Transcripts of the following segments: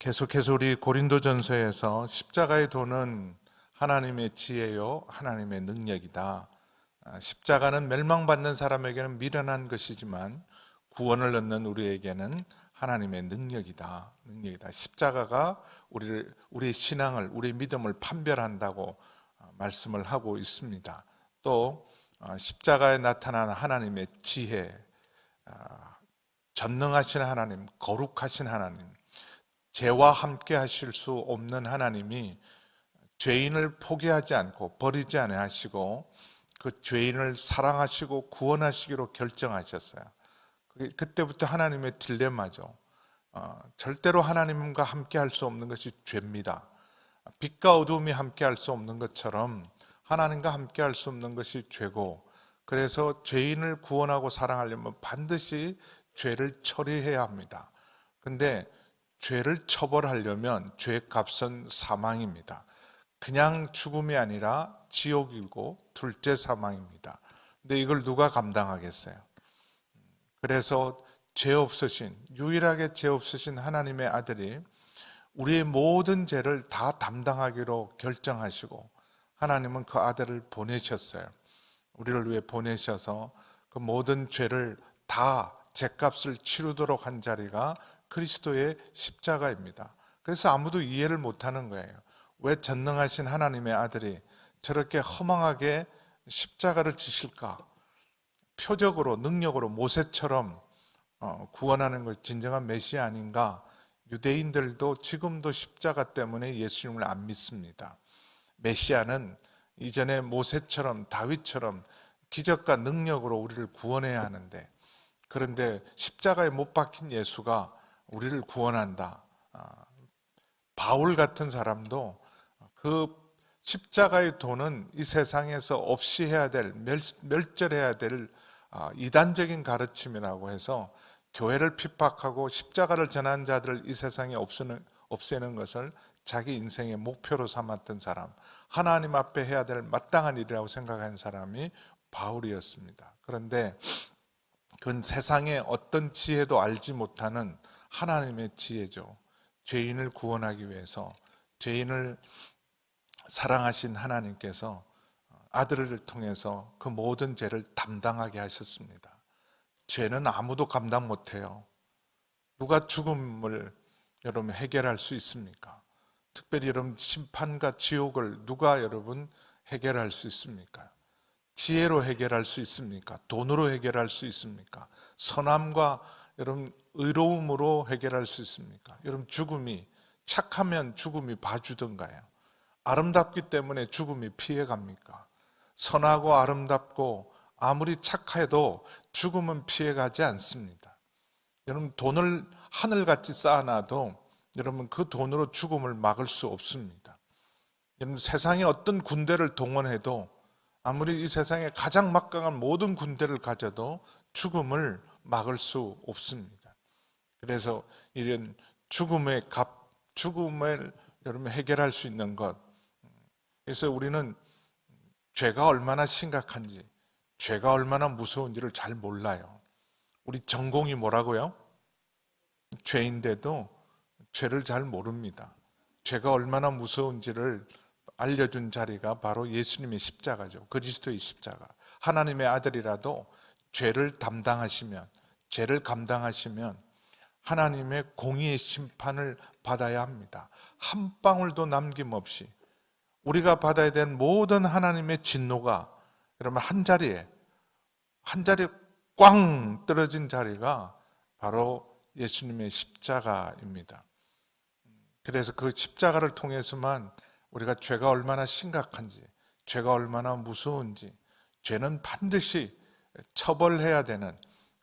계속해서 우리 고린도전서에서 십자가의 도는 하나님의 지혜요, 하나님의 능력이다. 십자가는 멸망받는 사람에게는 미련한 것이지만 구원을 얻는 우리에게는 하나님의 능력이다. 능력이다. 십자가가 우리의 신앙을, 우리의 믿음을 판별한다고 말씀을 하고 있습니다. 또 십자가에 나타난 하나님의 지혜, 전능하신 하나님, 거룩하신 하나님, 죄와 함께 하실 수 없는 하나님이 죄인을 포기하지 않고 버리지 아니하시고 그 죄인을 사랑하시고 구원하시기로 결정하셨어요. 그때부터 하나님의 딜레마죠. 절대로 하나님과 함께 할 수 없는 것이 죄입니다. 빛과 어둠이 함께 할 수 없는 것처럼 하나님과 함께 할 수 없는 것이 죄고, 그래서 죄인을 구원하고 사랑하려면 반드시 죄를 처리해야 합니다. 근데 죄를 처벌하려면 죄의 값은 사망입니다. 그냥 죽음이 아니라 지옥이고 둘째 사망입니다. 근데 이걸 누가 감당하겠어요? 그래서 죄 없으신, 유일하게 죄 없으신 하나님의 아들이 우리의 모든 죄를 다 담당하기로 결정하시고 하나님은 그 아들을 보내셨어요. 우리를 위해 보내셔서 그 모든 죄를 다 죄값을 치르도록 한 자리가 그리스도의 십자가입니다. 그래서 아무도 이해를 못하는 거예요. 왜 전능하신 하나님의 아들이 저렇게 허망하게 십자가를 지실까? 표적으로, 능력으로 모세처럼 구원하는 것이 진정한 메시아 아닌가? 유대인들도 지금도 십자가 때문에 예수님을 안 믿습니다. 메시아는 이전에 모세처럼 다윗처럼 기적과 능력으로 우리를 구원해야 하는데, 그런데 십자가에 못 박힌 예수가 우리를 구원한다. 바울 같은 사람도 그 십자가의 도는 이 세상에서 없이 해야 될, 멸절해야 될 이단적인 가르침이라고 해서 교회를 핍박하고 십자가를 전한 자들을 이 세상에 없애는 것을 자기 인생의 목표로 삼았던 사람, 하나님 앞에 해야 될 마땅한 일이라고 생각한 사람이 바울이었습니다. 그런데 그건 세상의 어떤 지혜도 알지 못하는 하나님의 지혜죠. 죄인을 구원하기 위해서, 죄인을 사랑하신 하나님께서 아들을 통해서 그 모든 죄를 담당하게 하셨습니다. 죄는 아무도 감당 못해요. 누가 죽음을 여러분 해결할 수 있습니까? 특별히 여러분 심판과 지옥을 누가 여러분 해결할 수 있습니까? 지혜로 해결할 수 있습니까? 돈으로 해결할 수 있습니까? 선함과 여러분 의로움으로 해결할 수 있습니까? 여러분 죽음이, 착하면 죽음이 봐주던가요? 아름답기 때문에 죽음이 피해갑니까? 선하고 아름답고 아무리 착해도 죽음은 피해가지 않습니다. 여러분 돈을 하늘같이 쌓아놔도 여러분 그 돈으로 죽음을 막을 수 없습니다. 여러분 세상에 어떤 군대를 동원해도, 아무리 이 세상에 가장 막강한 모든 군대를 가져도 죽음을 막을 수 없습니다. 그래서 이런 죽음을 여러분 해결할 수 있는 것, 그래서 우리는 죄가 얼마나 심각한지, 죄가 얼마나 무서운지를 잘 몰라요. 우리 전공이 뭐라고요? 죄인데도 죄를 잘 모릅니다. 죄가 얼마나 무서운지를 알려준 자리가 바로 예수님의 십자가죠. 그리스도의 십자가. 하나님의 아들이라도 죄를 담당하시면, 죄를 감당하시면 하나님의 공의의 심판을 받아야 합니다. 한 방울도 남김없이 우리가 받아야 되는 모든 하나님의 진노가 여러분 한 자리에 꽝 떨어진 자리가 바로 예수님의 십자가입니다. 그래서 그 십자가를 통해서만 우리가 죄가 얼마나 심각한지, 죄가 얼마나 무서운지, 죄는 반드시 처벌해야 되는,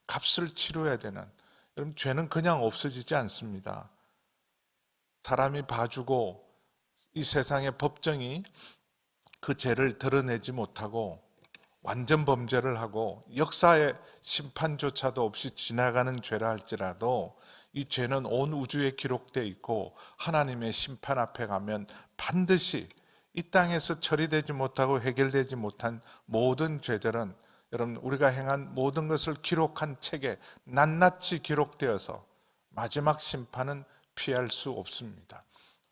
값을 치러야 되는, 여러분 죄는 그냥 없어지지 않습니다. 사람이 봐주고 이 세상의 법정이 그 죄를 드러내지 못하고 완전 범죄를 하고 역사의 심판조차도 없이 지나가는 죄라 할지라도 이 죄는 온 우주에 기록되어 있고 하나님의 심판 앞에 가면 반드시 이 땅에서 처리되지 못하고 해결되지 못한 모든 죄들은 여러분 우리가 행한 모든 것을 기록한 책에 낱낱이 기록되어서 마지막 심판은 피할 수 없습니다.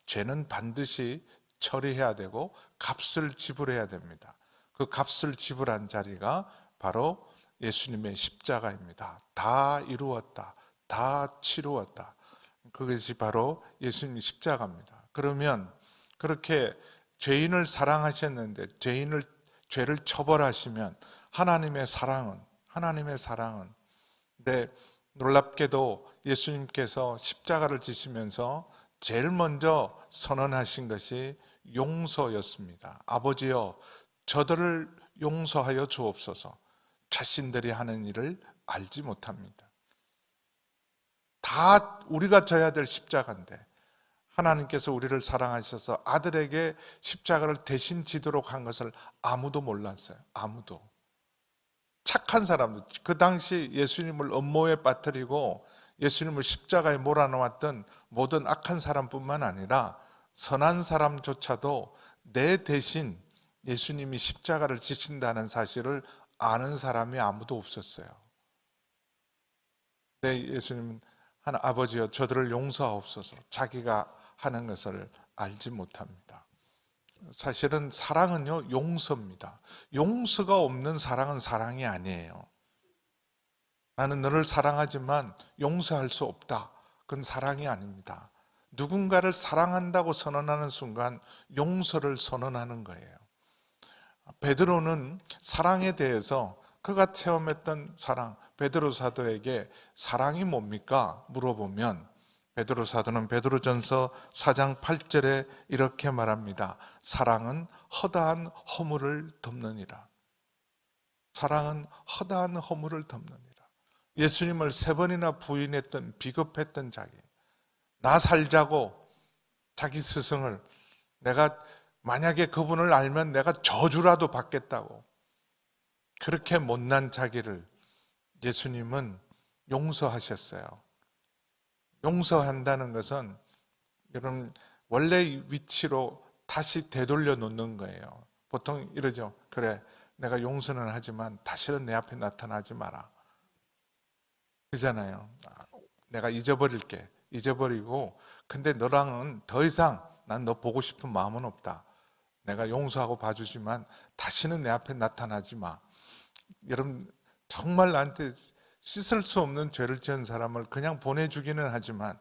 죄는 반드시 처리해야 되고 값을 지불해야 됩니다. 그 값을 지불한 자리가 바로 예수님의 십자가입니다. 다 이루었다. 다 치루었다. 그것이 바로 예수님의 십자가입니다. 그러면 그렇게 죄인을 사랑하셨는데 죄를 처벌하시면 하나님의 사랑은 근데 놀랍게도 예수님께서 십자가를 지시면서 제일 먼저 선언하신 것이 용서였습니다. 아버지여, 저들을 용서하여 주옵소서. 자신들이 하는 일을 알지 못합니다. 다 우리가 져야 될 십자가인데 하나님께서 우리를 사랑하셔서 아들에게 십자가를 대신 지도록 한 것을 아무도 몰랐어요. 아무도. 착한 사람들, 그 당시 예수님을 음모에 빠뜨리고 예수님을 십자가에 몰아넣었던 모든 악한 사람뿐만 아니라 선한 사람조차도 내 대신 예수님이 십자가를 지신다는 사실을 아는 사람이 아무도 없었어요. 근데 예수님은 아버지여, 저들을 용서하옵소서. 자기가 하는 것을 알지 못합니다. 사실은 사랑은요, 용서입니다. 용서가 없는 사랑은 사랑이 아니에요. 나는 너를 사랑하지만 용서할 수 없다. 그건 사랑이 아닙니다. 누군가를 사랑한다고 선언하는 순간 용서를 선언하는 거예요. 베드로는 사랑에 대해서 그가 체험했던 사랑, 베드로 사도에게 사랑이 뭡니까? 물어보면 베드로 사도는 베드로전서 4장 8절에 이렇게 말합니다. 사랑은 허다한 허물을 덮느니라. 사랑은 허다한 허물을 덮느니라. 예수님을 3번이나 부인했던 비겁했던 자기, 나 살자고 자기 스승을, 내가 만약에 그분을 알면 내가 저주라도 받겠다고, 그렇게 못난 자기를 예수님은 용서하셨어요. 용서한다는 것은 여러분 원래 위치로 다시 되돌려 놓는 거예요. 보통 이러죠. 그래, 내가 용서는 하지만 다시는 내 앞에 나타나지 마라. 그잖아요. 내가 잊어버릴게. 잊어버리고, 근데 너랑은 더 이상 난 너 보고 싶은 마음은 없다. 내가 용서하고 봐주지만 다시는 내 앞에 나타나지 마. 여러분, 정말 나한테 씻을 수 없는 죄를 지은 사람을 그냥 보내주기는 하지만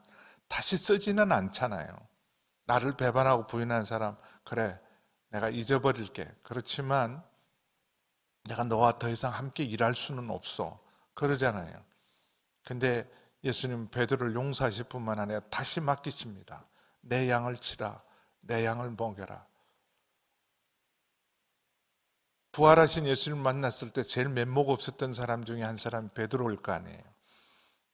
다시 쓰지는 않잖아요. 나를 배반하고 부인한 사람, 그래, 내가 잊어버릴게. 그렇지만 내가 너와 더 이상 함께 일할 수는 없어. 그러잖아요. 근데 예수님 베드로를 용서하실 뿐만 아니라 다시 맡기십니다. 내 양을 치라. 내 양을 먹여라. 부활하신 예수님을 만났을 때 제일 면목 없었던 사람 중에 한 사람이 베드로일 거 아니에요.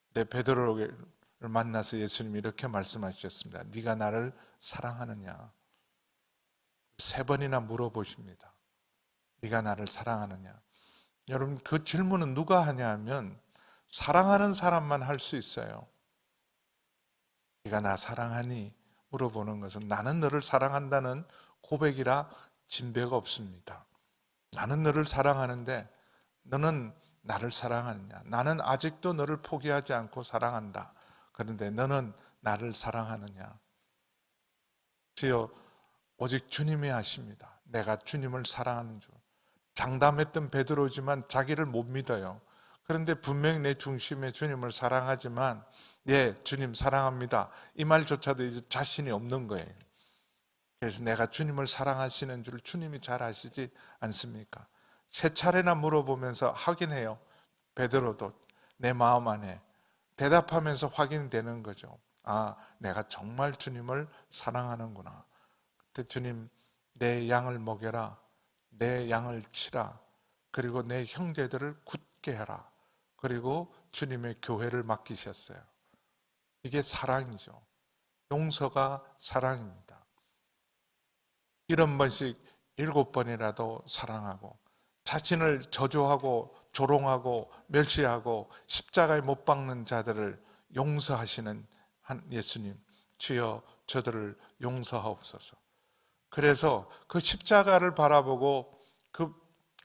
근데 베드로를 만나서 예수님이 이렇게 말씀하셨습니다. 네가 나를 사랑하느냐? 3번이나 물어보십니다. 네가 나를 사랑하느냐? 여러분, 그 질문은 누가 하냐 하면 사랑하는 사람만 할 수 있어요. 네가 나 사랑하니? 물어보는 것은 나는 너를 사랑한다는 고백이라 진배가 없습니다. 나는 너를 사랑하는데 너는 나를 사랑하느냐? 나는 아직도 너를 포기하지 않고 사랑한다. 그런데 너는 나를 사랑하느냐? 주여, 오직 주님이 아십니다. 내가 주님을 사랑하는 줄. 장담했던 베드로지만 자기를 못 믿어요. 그런데 분명히 내 중심에 주님을 사랑하지만, 예, 주님 사랑합니다, 이 말조차도 이제 자신이 없는 거예요. 그래서 내가 주님을 사랑하시는 줄 주님이 잘 아시지 않습니까? 3차례나 물어보면서 확인해요. 베드로도 내 마음 안에 대답하면서 확인되는 거죠. 아, 내가 정말 주님을 사랑하는구나. 그때 주님, 내 양을 먹여라. 내 양을 치라. 그리고 내 형제들을 굳게 해라. 그리고 주님의 교회를 맡기셨어요. 이게 사랑이죠. 용서가 사랑입니다. 70번씩 7번이라도 사랑하고, 자신을 저주하고 조롱하고 멸시하고 십자가에 못 박는 자들을 용서하시는 한 예수님, 주여 저들을 용서하옵소서. 그래서 그 십자가를 바라보고 그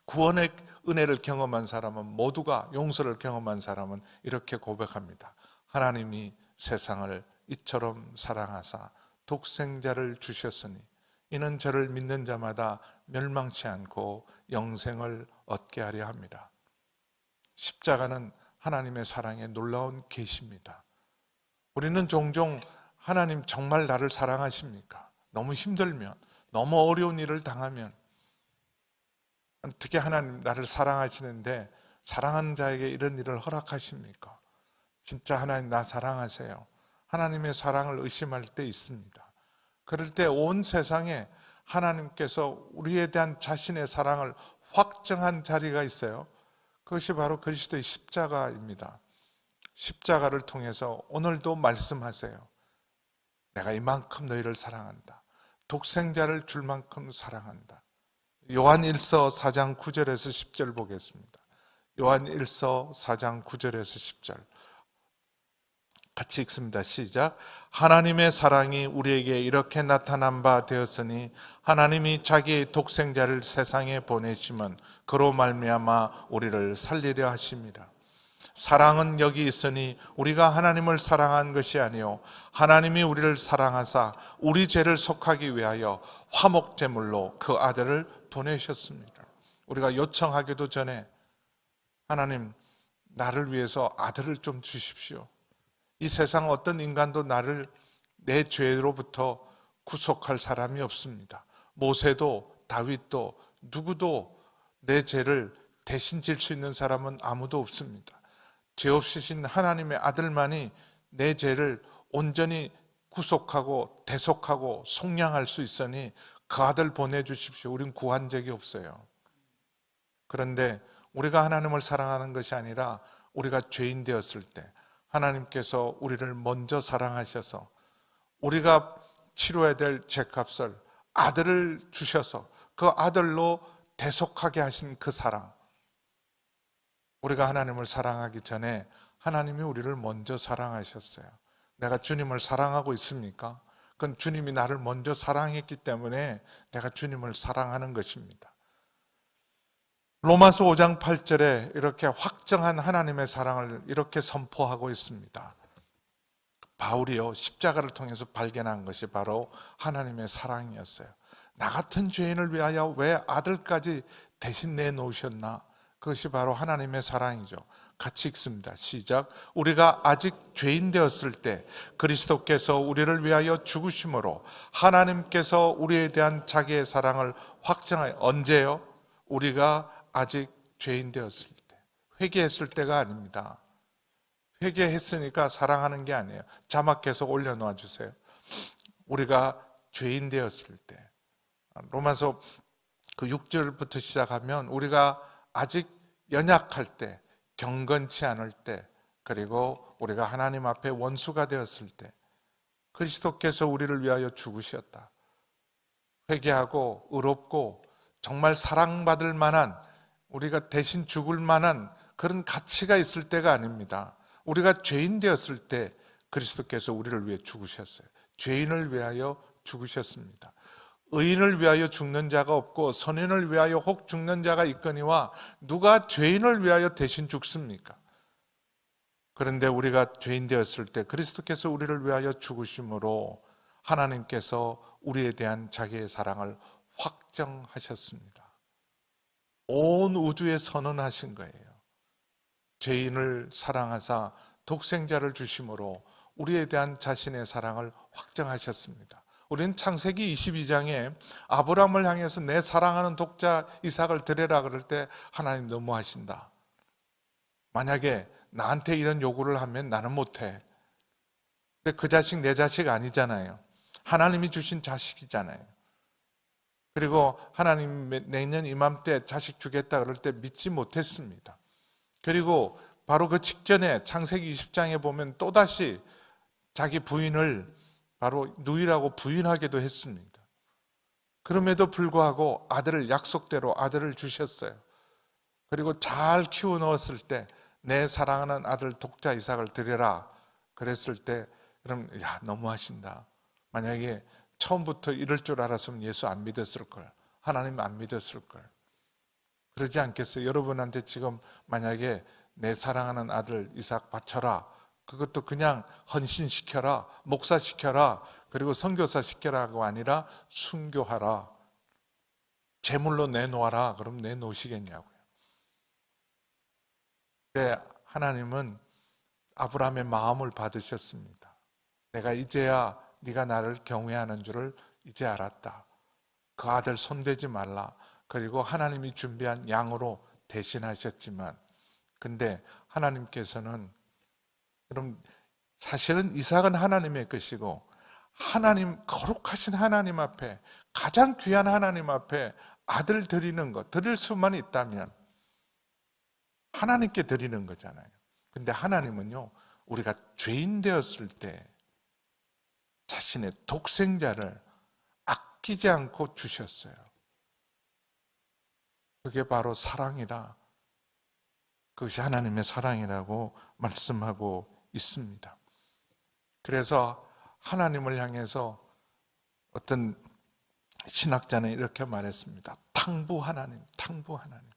구원의 은혜를 경험한 사람은, 모두가 용서를 경험한 사람은 이렇게 고백합니다. 하나님이 세상을 이처럼 사랑하사 독생자를 주셨으니 이는 저를 믿는 자마다 멸망치 않고 영생을 얻게 하려 합니다. 십자가는 하나님의 사랑의 놀라운 계시입니다. 우리는 종종 하나님 정말 나를 사랑하십니까? 너무 힘들면, 너무 어려운 일을 당하면 어떻게 하나님 나를 사랑하시는데 사랑하는 자에게 이런 일을 허락하십니까? 진짜 하나님 나 사랑하세요. 하나님의 사랑을 의심할 때 있습니다. 그럴 때 온 세상에 하나님께서 우리에 대한 자신의 사랑을 확정한 자리가 있어요. 그것이 바로 그리스도의 십자가입니다. 십자가를 통해서 오늘도 말씀하세요. 내가 이만큼 너희를 사랑한다. 독생자를 줄 만큼 사랑한다. 요한 1서 4장 9절에서 10절 보겠습니다. 요한 1서 4장 9절에서 10절 같이 읽습니다. 시작. 하나님의 사랑이 우리에게 이렇게 나타난 바 되었으니 하나님이 자기의 독생자를 세상에 보내심은 그로 말미암아 우리를 살리려 하심이라. 사랑은 여기 있으니 우리가 하나님을 사랑한 것이 아니요 하나님이 우리를 사랑하사 우리 죄를 속하기 위하여 화목제물로 그 아들을 보내셨습니다. 우리가 요청하기도 전에 하나님 나를 위해서 아들을 좀 주십시오. 이 세상 어떤 인간도 나를 내 죄로부터 구속할 사람이 없습니다. 모세도 다윗도 누구도 내 죄를 대신 질 수 있는 사람은 아무도 없습니다. 죄 없으신 하나님의 아들만이 내 죄를 온전히 구속하고 대속하고 속량할 수 있으니 그 아들 보내주십시오. 우린 구한 적이 없어요. 그런데 우리가 하나님을 사랑하는 것이 아니라 우리가 죄인 되었을 때 하나님께서 우리를 먼저 사랑하셔서 우리가 치러야 될 죄값을 아들을 주셔서 그 아들로 대속하게 하신 그 사랑, 우리가 하나님을 사랑하기 전에 하나님이 우리를 먼저 사랑하셨어요. 내가 주님을 사랑하고 있습니까? 그건 주님이 나를 먼저 사랑했기 때문에 내가 주님을 사랑하는 것입니다. 로마서 5장 8절에 이렇게 확정한 하나님의 사랑을 이렇게 선포하고 있습니다. 바울이요, 십자가를 통해서 발견한 것이 바로 하나님의 사랑이었어요. 나 같은 죄인을 위하여 왜 아들까지 대신 내놓으셨나? 그것이 바로 하나님의 사랑이죠. 같이 읽습니다. 시작. 우리가 아직 죄인 되었을 때 그리스도께서 우리를 위하여 죽으심으로 하나님께서 우리에 대한 자기의 사랑을 확정하여, 언제요? 우리가 아직 죄인 되었을 때, 회개했을 때가 아닙니다. 회개했으니까 사랑하는 게 아니에요. 자막 계속 올려놓아 주세요. 우리가 죄인 되었을 때, 로마서 그 6절부터 시작하면 우리가 아직 연약할 때, 경건치 않을 때, 그리고 우리가 하나님 앞에 원수가 되었을 때 그리스도께서 우리를 위하여 죽으셨다. 회개하고 의롭고 정말 사랑받을 만한, 우리가 대신 죽을 만한 그런 가치가 있을 때가 아닙니다. 우리가 죄인 되었을 때 그리스도께서 우리를 위해 죽으셨어요. 죄인을 위하여 죽으셨습니다. 의인을 위하여 죽는 자가 없고 선인을 위하여 혹 죽는 자가 있거니와 누가 죄인을 위하여 대신 죽습니까? 그런데 우리가 죄인 되었을 때 그리스도께서 우리를 위하여 죽으심으로 하나님께서 우리에 대한 자기의 사랑을 확정하셨습니다. 온 우주에 선언하신 거예요. 죄인을 사랑하사 독생자를 주심으로 우리에 대한 자신의 사랑을 확정하셨습니다. 우리는 창세기 22장에 아브라함을 향해서 내 사랑하는 독자 이삭을 드려라 그럴 때 하나님 너무하신다. 만약에 나한테 이런 요구를 하면 나는 못해. 근데 그 자식 내 자식 아니잖아요. 하나님이 주신 자식이잖아요. 그리고 하나님 내년 이맘때 자식 주겠다 그럴 때 믿지 못했습니다. 그리고 바로 그 직전에 창세기 20장에 보면 또다시 자기 부인을 바로 누이라고 부인하기도 했습니다. 그럼에도 불구하고 아들을, 약속대로 아들을 주셨어요. 그리고 잘 키워 넣었을 때 내 사랑하는 아들 독자 이삭을 드려라 그랬을 때, 그럼 야 너무하신다. 만약에 처음부터 이럴 줄 알았으면 예수 안 믿었을 걸, 하나님 안 믿었을 걸. 그러지 않겠어요? 여러분한테 지금 만약에 내 사랑하는 아들 이삭 바쳐라 그것도 그냥 헌신시켜라, 목사시켜라, 그리고 선교사 시켜라가 아니라 순교하라, 제물로 내놓아라. 그럼 내놓으시겠냐고요. 근데 하나님은 아브라함의 마음을 받으셨습니다. 내가 이제야 네가 나를 경외하는 줄을 이제 알았다. 그 아들 손대지 말라. 그리고 하나님이 준비한 양으로 대신하셨지만, 근데 하나님께서는, 그럼 사실은 이삭은 하나님의 것이고, 하나님, 거룩하신 하나님 앞에, 가장 귀한 하나님 앞에 아들 드리는 것, 드릴 수만 있다면 하나님께 드리는 거잖아요. 근데 하나님은요, 우리가 죄인 되었을 때 자신의 독생자를 아끼지 않고 주셨어요. 그게 바로 사랑이라, 그것이 하나님의 사랑이라고 말씀하고 있습니다. 그래서 하나님을 향해서 어떤 신학자는 이렇게 말했습니다. 탕부 하나님, 탕부 하나님.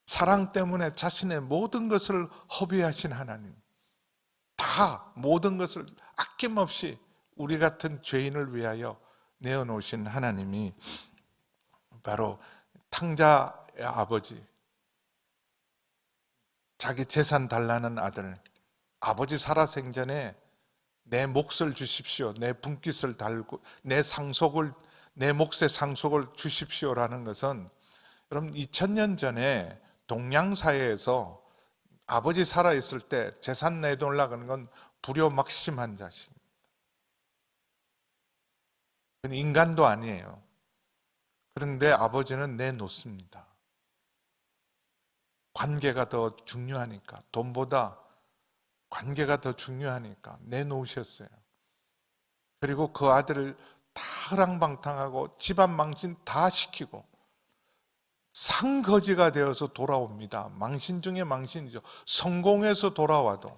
사랑 때문에 자신의 모든 것을 허비하신 하나님, 다 모든 것을 아낌없이 우리 같은 죄인을 위하여 내어놓으신 하나님이 바로 탕자의 아버지, 자기 재산 달라는 아들, 아버지 살아생전에 내 몫을 주십시오, 내 분깃을 달고 내 상속을, 내 몫의 상속을 주십시오라는 것은, 여러분 2000년 전에 동양사회에서 아버지 살아있을 때 재산 내놓으려고 하는 건 불효막심한 자식입니다. 그건 인간도 아니에요. 그런데 아버지는 내놓습니다. 관계가 더 중요하니까, 돈보다 관계가 더 중요하니까 내놓으셨어요. 그리고 그 아들을 다 허랑방탕하고 집안 망신 다 시키고 상거지가 되어서 돌아옵니다. 망신 중에 망신이죠. 성공해서 돌아와도,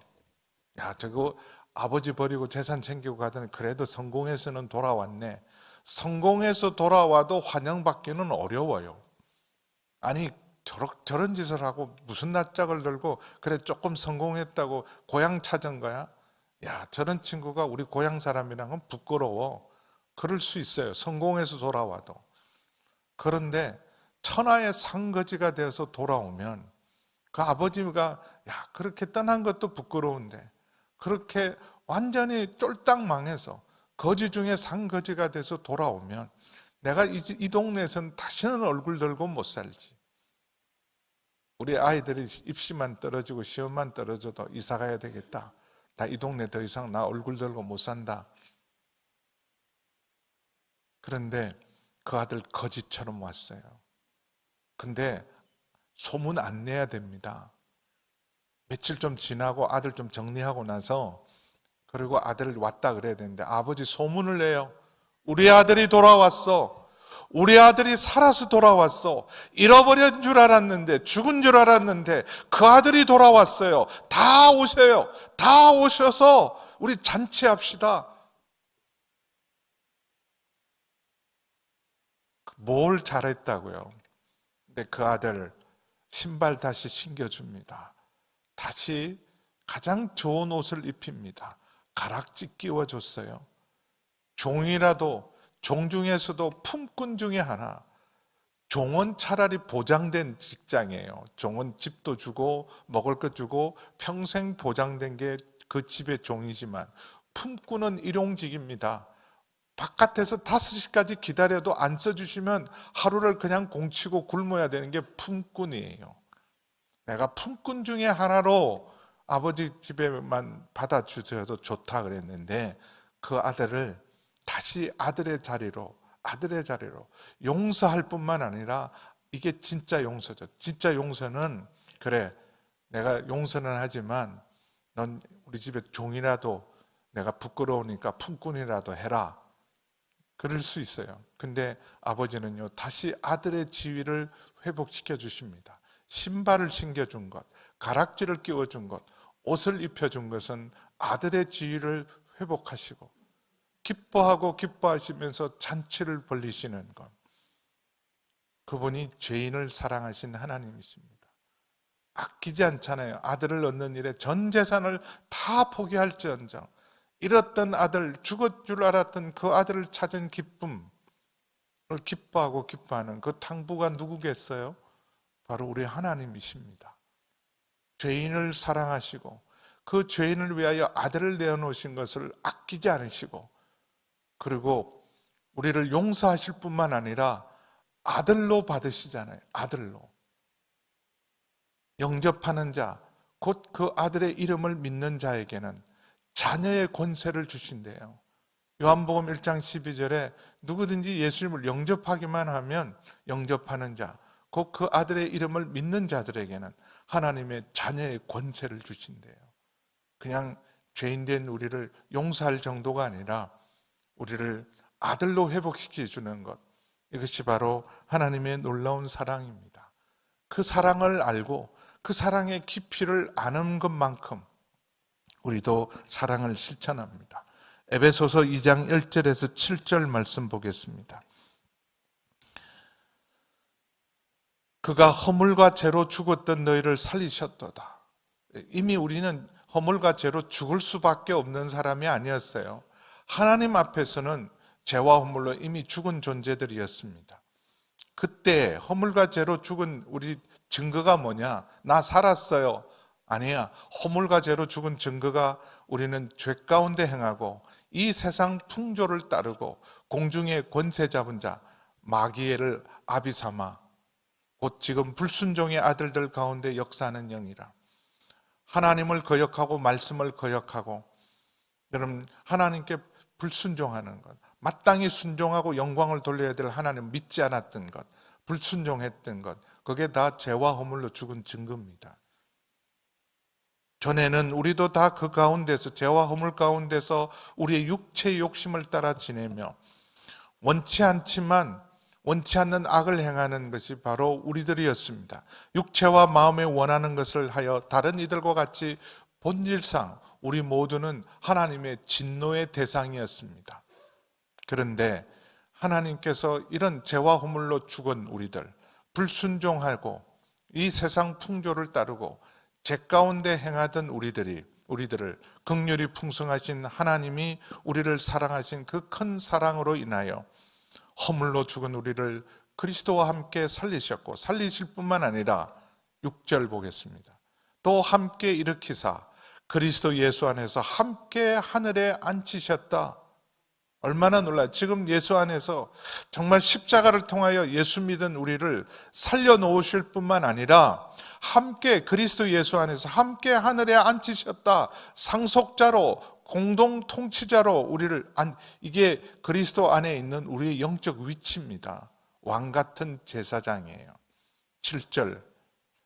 야, 저거 아버지 버리고 재산 챙기고 가더니 그래도 성공해서는 돌아왔네. 성공해서 돌아와도 환영받기는 어려워요. 아니, 저런 짓을 하고 무슨 낯짝을 들고 그래 조금 성공했다고 고향 찾은 거야? 야, 저런 친구가 우리 고향 사람이랑은 부끄러워. 그럴 수 있어요. 성공해서 돌아와도. 그런데 천하의 상거지가 되어서 돌아오면 그 아버지가, 야, 그렇게 떠난 것도 부끄러운데 그렇게 완전히 쫄딱 망해서 거지 중에 상거지가 돼서 돌아오면 내가 이 동네에서는 다시는 얼굴 들고 못 살지. 우리 아이들이 입시만 떨어지고 시험만 떨어져도 이사 가야 되겠다. 나 이 동네 더 이상 나 얼굴 들고 못 산다. 그런데 그 아들 거지처럼 왔어요. 근데 소문 안 내야 됩니다. 며칠 좀 지나고 아들 좀 정리하고 나서, 그리고 아들 왔다 그래야 되는데 아버지 소문을 내요. 우리 아들이 돌아왔어. 우리 아들이 살아서 돌아왔어. 잃어버린 줄 알았는데, 죽은 줄 알았는데 그 아들이 돌아왔어요. 다 오세요. 다 오셔서 우리 잔치합시다. 뭘 잘했다고요? 근데 그 아들 신발 다시 신겨줍니다. 다시 가장 좋은 옷을 입힙니다. 가락지 끼워줬어요. 종이라도, 종 중에서도 품꾼 중에 하나, 종은 차라리 보장된 직장이에요. 종은 집도 주고 먹을 것 주고 평생 보장된 게 그 집의 종이지만, 품꾼은 일용직입니다. 바깥에서 5시까지 기다려도 안 써주시면 하루를 그냥 공치고 굶어야 되는 게 품꾼이에요. 내가 품꾼 중에 하나로 아버지 집에만 받아주셔도 좋다 그랬는데, 그 아들을 다시 아들의 자리로 용서할 뿐만 아니라, 이게 진짜 용서죠. 진짜 용서는, 그래, 내가 용서는 하지만 넌 우리 집에 종이라도 내가 부끄러우니까 품꾼이라도 해라. 그럴 수 있어요. 근데 아버지는요, 다시 아들의 지위를 회복시켜 주십니다. 신발을 신겨준 것, 가락지를 끼워준 것, 옷을 입혀준 것은 아들의 지위를 회복하시고 기뻐하고 기뻐하시면서 잔치를 벌리시는 것, 그분이 죄인을 사랑하신 하나님이십니다. 아끼지 않잖아요. 아들을 얻는 일에 전 재산을 다 포기할지언정 잃었던 아들, 죽을 줄 알았던 그 아들을 찾은 기쁨을 기뻐하고 기뻐하는 그 탕부가 누구겠어요? 바로 우리 하나님이십니다. 죄인을 사랑하시고 그 죄인을 위하여 아들을 내어놓으신 것을 아끼지 않으시고, 그리고 우리를 용서하실 뿐만 아니라 아들로 받으시잖아요. 아들로. 영접하는 자, 곧 그 아들의 이름을 믿는 자에게는 자녀의 권세를 주신대요. 요한복음 1장 12절에 누구든지 예수님을 영접하기만 하면 영접하는 자, 곧 그 아들의 이름을 믿는 자들에게는 하나님의 자녀의 권세를 주신대요. 그냥 죄인된 우리를 용서할 정도가 아니라 우리를 아들로 회복시켜 주는 것, 이것이 바로 하나님의 놀라운 사랑입니다. 그 사랑을 알고 그 사랑의 깊이를 아는 것만큼 우리도 사랑을 실천합니다. 에베소서 2장 1절에서 7절 말씀 보겠습니다. 그가 허물과 죄로 죽었던 너희를 살리셨도다. 이미 우리는 허물과 죄로 죽을 수밖에 없는 사람이 아니었어요. 하나님 앞에서는 죄와 허물로 이미 죽은 존재들이었습니다. 그때 허물과 죄로 죽은 우리 증거가 뭐냐? 나 살았어요. 아니야. 허물과 죄로 죽은 증거가 우리는 죄 가운데 행하고 이 세상 풍조를 따르고 공중의 권세 잡은 자 마귀를 아비삼아 곧 지금 불순종의 아들들 가운데 역사하는 영이라. 하나님을 거역하고 말씀을 거역하고, 여러분, 하나님께 불순종하는 것, 마땅히 순종하고 영광을 돌려야 될 하나님 믿지 않았던 것, 불순종했던 것, 그게 다 죄와 허물로 죽은 증거입니다. 전에는 우리도 다 그 가운데서, 죄와 허물 가운데서 우리의 육체의 욕심을 따라 지내며 원치 않는 악을 행하는 것이 바로 우리들이었습니다. 육체와 마음에 원하는 것을 하여 다른 이들과 같이 본질상 우리 모두는 하나님의 진노의 대상이었습니다. 그런데 하나님께서 이런 죄와 허물로 죽은 우리들, 불순종하고 이 세상 풍조를 따르고 죄 가운데 행하던 우리들을 긍휼이 풍성하신 하나님이 우리를 사랑하신 그 큰 사랑으로 인하여 허물로 죽은 우리를 그리스도와 함께 살리셨고, 살리실 뿐만 아니라 6절 보겠습니다. 또 함께 일으키사 그리스도 예수 안에서 함께 하늘에 앉히셨다. 얼마나 놀라요. 지금 예수 안에서 정말 십자가를 통하여 예수 믿은 우리를 살려놓으실 뿐만 아니라 함께 그리스도 예수 안에서 함께 하늘에 앉히셨다. 상속자로, 공동 통치자로 우리를 이게 그리스도 안에 있는 우리의 영적 위치입니다. 왕 같은 제사장이에요. 7절,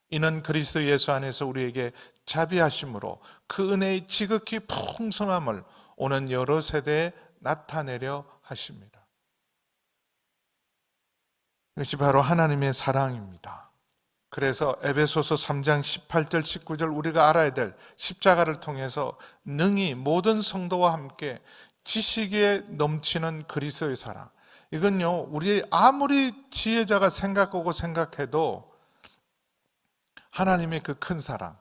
이는 그리스도 예수 안에서 우리에게 자비하심으로 그 은혜의 지극히 풍성함을 오는 여러 세대에 나타내려 하십니다. 이것이 바로 하나님의 사랑입니다. 그래서 에베소서 3장 18절 19절 우리가 알아야 될, 십자가를 통해서 능히 모든 성도와 함께 지식에 넘치는 그리스도의 사랑, 이건요 우리 아무리 지혜자가 생각하고 생각해도 하나님의 그 큰 사랑,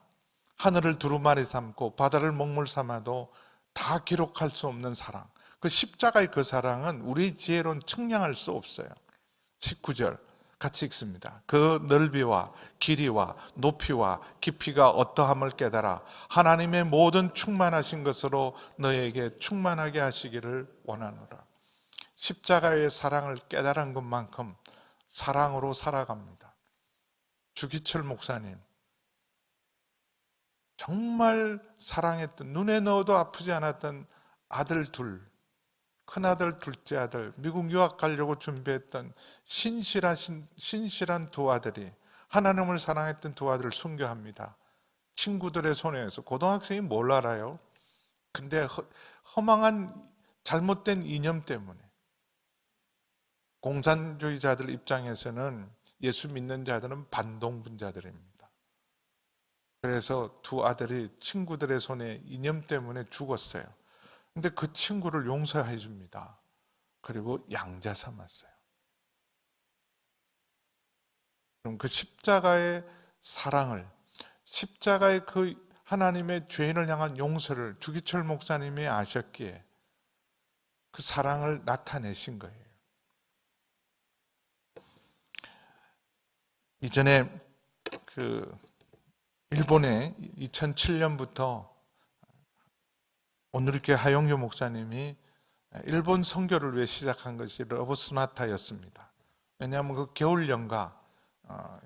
하늘을 두루마리 삼고 바다를 먹물 삼아도 다 기록할 수 없는 사랑, 그 십자가의 그 사랑은 우리 지혜로는 측량할 수 없어요. 19절 같이 읽습니다. 그 넓이와 길이와 높이와 깊이가 어떠함을 깨달아 하나님의 모든 충만하신 것으로 너에게 충만하게 하시기를 원하노라. 십자가의 사랑을 깨달은 것만큼 사랑으로 살아갑니다. 주기철 목사님, 정말 사랑했던, 눈에 넣어도 아프지 않았던 아들 둘, 큰아들, 둘째 아들, 미국 유학 가려고 준비했던 신실한 두 아들이, 하나님을 사랑했던 두 아들을 순교합니다. 친구들의 손에서. 고등학생이 뭘 알아요? 근데 허망한 잘못된 이념 때문에. 공산주의자들 입장에서는 예수 믿는 자들은 반동분자들입니다. 그래서 두 아들이 친구들의 손에 이념 때문에 죽었어요. 근데 그 친구를 용서해 줍니다. 그리고 양자 삼았어요. 그럼 그 십자가의 사랑을, 십자가의 그 하나님의 죄인을 향한 용서를 주기철 목사님이 아셨기에 그 사랑을 나타내신 거예요. 이전에 일본에 2007년부터 오늘교회 하용규 목사님이 일본 선교를 위해 시작한 것이 러브 소나타였습니다. 왜냐하면 그 겨울 연가,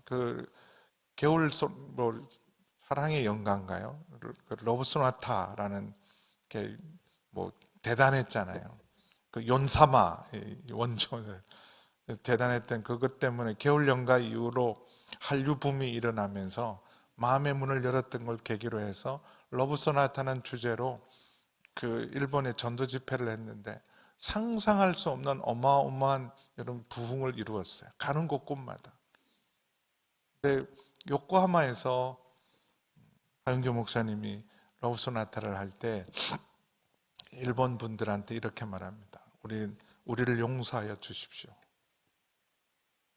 그 겨울 사랑의 연가인가요? 그 러브 소나타라는 게 대단했잖아요. 그 연사마 원조를 대단했던 그것 때문에 겨울 연가 이후로 한류 붐이 일어나면서 마음의 문을 열었던 걸 계기로 해서 러브 소나타는 주제로 그 일본의 전도 집회를 했는데 상상할 수 없는 어마어마한 여러분 부흥을 이루었어요. 가는 곳곳마다. 근데 요코하마에서 하용규 목사님이 러브 소나타를 할 때 일본 분들한테 이렇게 말합니다. 우리를 용서하여 주십시오.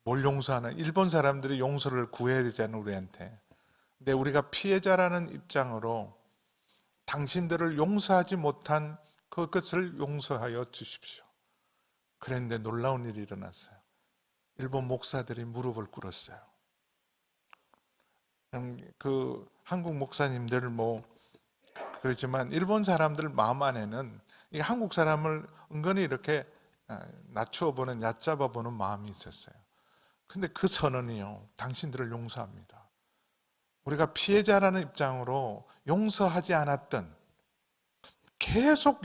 뭘 용서하는? 일본 사람들이 용서를 구해야 되잖아요, 우리한테. 근데 우리가 피해자라는 입장으로 당신들을 용서하지 못한 그것을 용서하여 주십시오. 그랬는데 놀라운 일이 일어났어요. 일본 목사들이 무릎을 꿇었어요. 그 한국 목사님들 그렇지만 일본 사람들 마음 안에는 이 한국 사람을 은근히 이렇게 낮추어 보는, 얕잡아 보는 마음이 있었어요. 근데 그 선언이요, 당신들을 용서합니다. 우리가 피해자라는 입장으로 용서하지 않았던, 계속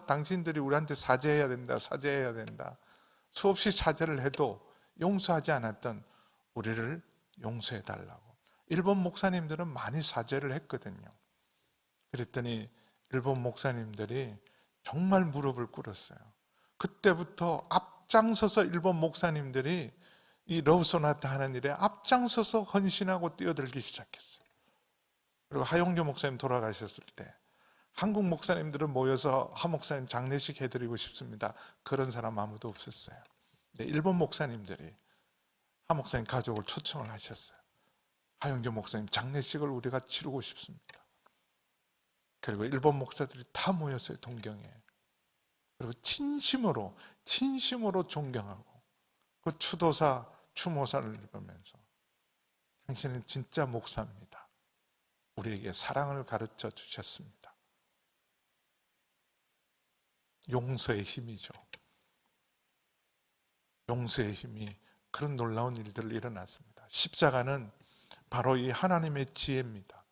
당신들이 우리한테 사죄해야 된다, 사죄해야 된다, 수없이 사죄를 해도 용서하지 않았던 우리를 용서해 달라고. 일본 목사님들은 많이 사죄를 했거든요. 그랬더니 일본 목사님들이 정말 무릎을 꿇었어요. 그때부터 앞장서서 일본 목사님들이 이 러브 소나타 하는 일에 앞장서서 헌신하고 뛰어들기 시작했어요. 그리고 하용규 목사님 돌아가셨을 때 한국 목사님들은 모여서 하 목사님 장례식 해드리고 싶습니다. 그런 사람 아무도 없었어요. 근데 일본 목사님들이 하 목사님 가족을 초청을 하셨어요. 하용규 목사님 장례식을 우리가 치르고 싶습니다. 그리고 일본 목사들이 다 모였어요, 동경에. 그리고 진심으로 존경하고 그 추모사를 읽으면서 당신은 진짜 목사입니다. 우리에게 사랑을 가르쳐 주셨습니다. 용서의 힘이죠. 용서의 힘이 그런 놀라운 일들을 일어났습니다. 십자가는 바로 이 하나님의 지혜입니다.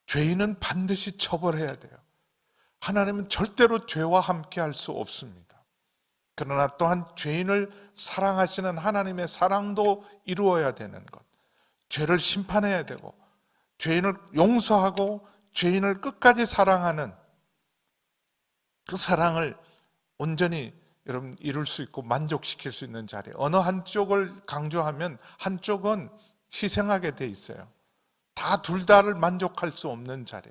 죄인은 반드시 처벌해야 돼요. 하나님은 절대로 죄와 함께 할 수 없습니다. 그러나 또한 죄인을 사랑하시는 하나님의 사랑도 이루어야 되는 것. 죄를 심판해야 되고 죄인을 용서하고 죄인을 끝까지 사랑하는 그 사랑을 온전히 여러분 이룰 수 있고 만족시킬 수 있는 자리. 어느 한쪽을 강조하면 한쪽은 희생하게 돼 있어요. 둘 다를 만족할 수 없는 자리.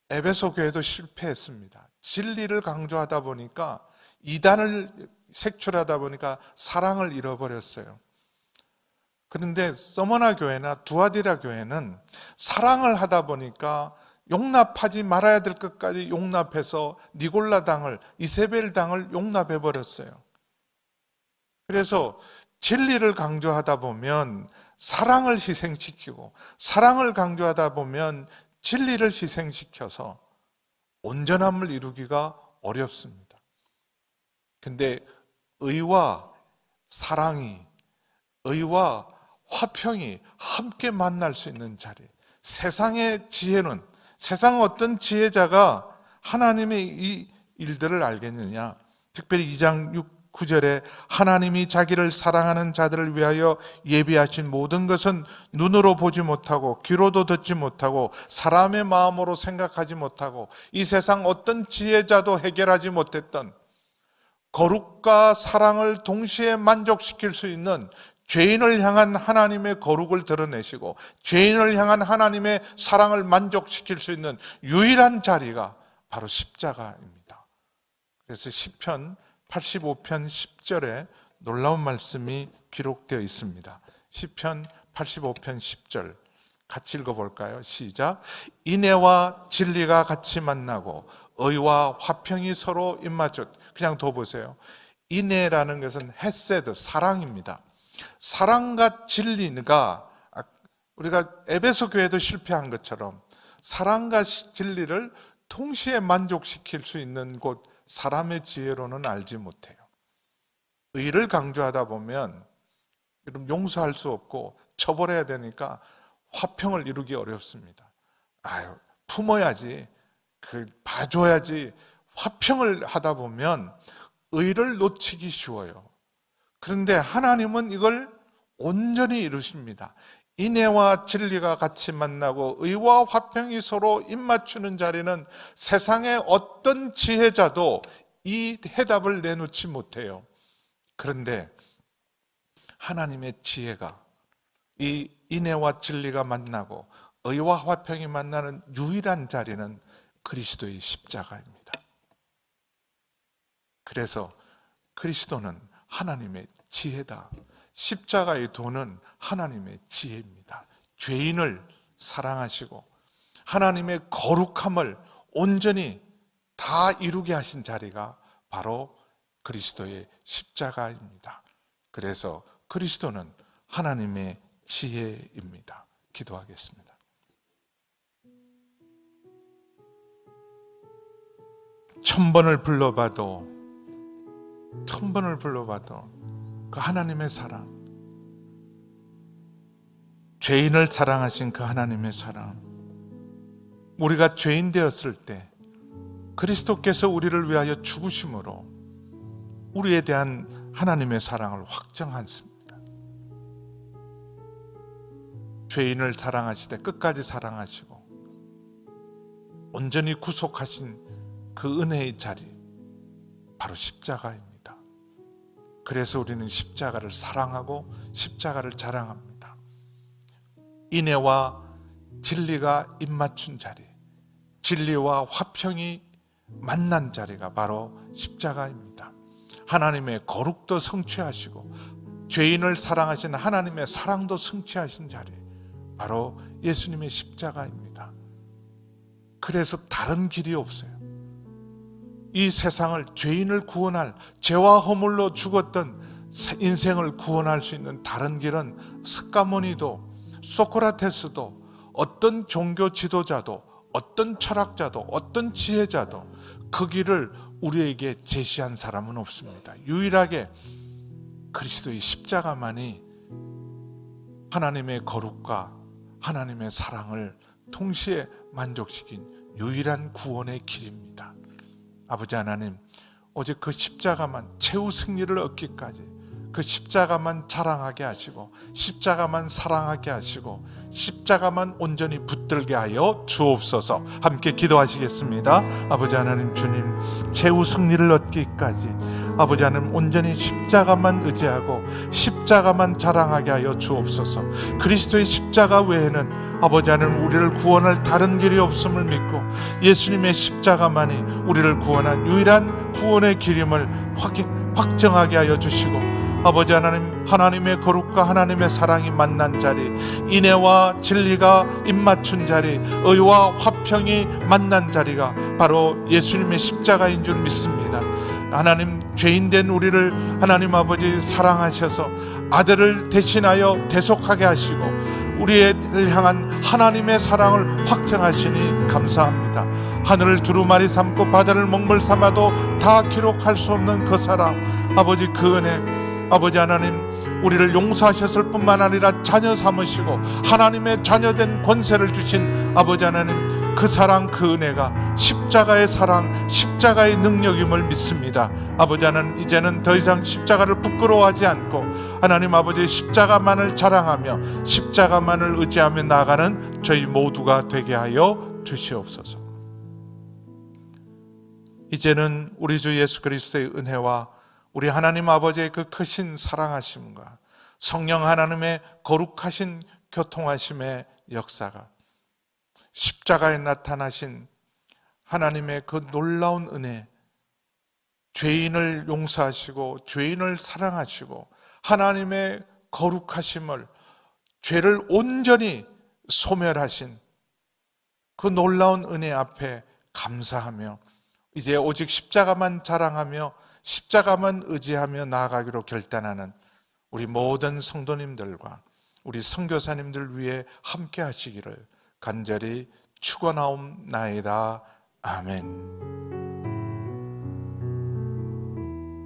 에베소 교회도 실패했습니다. 진리를 강조하다 보니까 이단을 색출하다 보니까 사랑을 잃어버렸어요. 그런데 서머나 교회나 두아디라 교회는 사랑을 하다 보니까 용납하지 말아야 될 것까지 용납해서 니골라 당을, 이세벨 당을 용납해 버렸어요. 그래서 진리를 강조하다 보면 사랑을 희생시키고 사랑을 강조하다 보면 진리를 희생시켜서 온전함을 이루기가 어렵습니다. 근데 의와 사랑이, 의와 화평이 함께 만날 수 있는 자리. 세상의 지혜는, 세상 어떤 지혜자가 하나님의 이 일들을 알겠느냐? 특별히 2장 9절에 하나님이 자기를 사랑하는 자들을 위하여 예비하신 모든 것은 눈으로 보지 못하고 귀로도 듣지 못하고 사람의 마음으로 생각하지 못하고 이 세상 어떤 지혜자도 해결하지 못했던 거룩과 사랑을 동시에 만족시킬 수 있는 죄인을 향한 하나님의 거룩을 드러내시고 죄인을 향한 하나님의 사랑을 만족시킬 수 있는 유일한 자리가 바로 십자가입니다. 그래서 시편 85편 10절에 놀라운 말씀이 기록되어 있습니다. 시편 85편 10절 같이 읽어볼까요? 시작. 인애와 진리가 같이 만나고 의와 화평이 서로 입맞춰. 그냥 더 보세요. 인애라는 것은 헤세드, 사랑입니다. 사랑과 진리가 우리가 에베소 교회도 실패한 것처럼 사랑과 진리를 동시에 만족시킬 수 있는 곳, 사람의 지혜로는 알지 못해요. 의를 강조하다 보면 용서할 수 없고 처벌해야 되니까 화평을 이루기 어렵습니다. 품어야지, 봐줘야지. 화평을 하다 보면 의를 놓치기 쉬워요. 그런데 하나님은 이걸 온전히 이루십니다. 인애와 진리가 같이 만나고 의와 화평이 서로 입맞추는 자리는 세상의 어떤 지혜자도 이 해답을 내놓지 못해요. 그런데 하나님의 지혜가 이 인애와 진리가 만나고 의와 화평이 만나는 유일한 자리는 그리스도의 십자가입니다. 그래서 그리스도는 하나님의 지혜다. 십자가의 도는 하나님의 지혜입니다. 죄인을 사랑하시고 하나님의 거룩함을 온전히 다 이루게 하신 자리가 바로 그리스도의 십자가입니다. 그래서 그리스도는 하나님의 지혜입니다. 기도하겠습니다. 천번을 불러봐도 그 하나님의 사랑, 죄인을 사랑하신 그 하나님의 사랑, 우리가 죄인 되었을 때 그리스도께서 우리를 위하여 죽으심으로 우리에 대한 하나님의 사랑을 확정하십니다. 죄인을 사랑하시되 끝까지 사랑하시고 온전히 구속하신 그 은혜의 자리, 바로 십자가입니다. 그래서 우리는 십자가를 사랑하고 십자가를 자랑합니다. 인애와 진리가 입맞춘 자리, 진리와 화평이 만난 자리가 바로 십자가입니다. 하나님의 거룩도 성취하시고 죄인을 사랑하신 하나님의 사랑도 성취하신 자리, 바로 예수님의 십자가입니다. 그래서 다른 길이 없어요. 이 세상을, 죄인을 구원할, 죄와 허물로 죽었던 인생을 구원할 수 있는 다른 길은 스가모니도 소크라테스도 어떤 종교 지도자도 어떤 철학자도 어떤 지혜자도 그 길을 우리에게 제시한 사람은 없습니다. 유일하게 그리스도의 십자가만이 하나님의 거룩과 하나님의 사랑을 동시에 만족시킨 유일한 구원의 길입니다. 아버지 하나님, 오직 그 십자가만, 최후 승리를 얻기까지 그 십자가만 자랑하게 하시고 십자가만 사랑하게 하시고 십자가만 온전히 붙들게 하여 주옵소서. 함께 기도하시겠습니다. 아버지 하나님, 주님, 최후 승리를 얻기까지 아버지 하나님 온전히 십자가만 의지하고 십자가만 자랑하게 하여 주옵소서. 그리스도의 십자가 외에는 아버지 하나님 우리를 구원할 다른 길이 없음을 믿고 예수님의 십자가만이 우리를 구원한 유일한 구원의 길임을 확정하게 하여 주시고, 아버지 하나님, 하나님의 거룩과 하나님의 사랑이 만난 자리, 인애와 진리가 입맞춘 자리, 의와 화평이 만난 자리가 바로 예수님의 십자가인 줄 믿습니다. 하나님, 죄인된 우리를 하나님 아버지 사랑하셔서 아들을 대신하여 대속하게 하시고 우리를 향한 하나님의 사랑을 확정하시니 감사합니다. 하늘을 두루마리 삼고 바다를 먹물 삼아도 다 기록할 수 없는 그 사랑, 아버지 그 은혜, 아버지 하나님, 우리를 용서하셨을 뿐만 아니라 자녀 삼으시고 하나님의 자녀된 권세를 주신 아버지 하나님, 그 사랑, 그 은혜가 십자가의 사랑, 십자가의 능력임을 믿습니다. 아버지 하나님, 이제는 더 이상 십자가를 부끄러워하지 않고 하나님 아버지 십자가만을 자랑하며 십자가만을 의지하며 나아가는 저희 모두가 되게 하여 주시옵소서. 이제는 우리 주 예수 그리스도의 은혜와 우리 하나님 아버지의 그 크신 사랑하심과 성령 하나님의 거룩하신 교통하심의 역사가, 십자가에 나타나신 하나님의 그 놀라운 은혜, 죄인을 용서하시고 죄인을 사랑하시고 하나님의 거룩하심을, 죄를 온전히 소멸하신 그 놀라운 은혜 앞에 감사하며 이제 오직 십자가만 자랑하며 십자가만 의지하며 나아가기로 결단하는 우리 모든 성도님들과 우리 선교사님들 위해 함께 하시기를 간절히 축원하옵나이다. 아멘.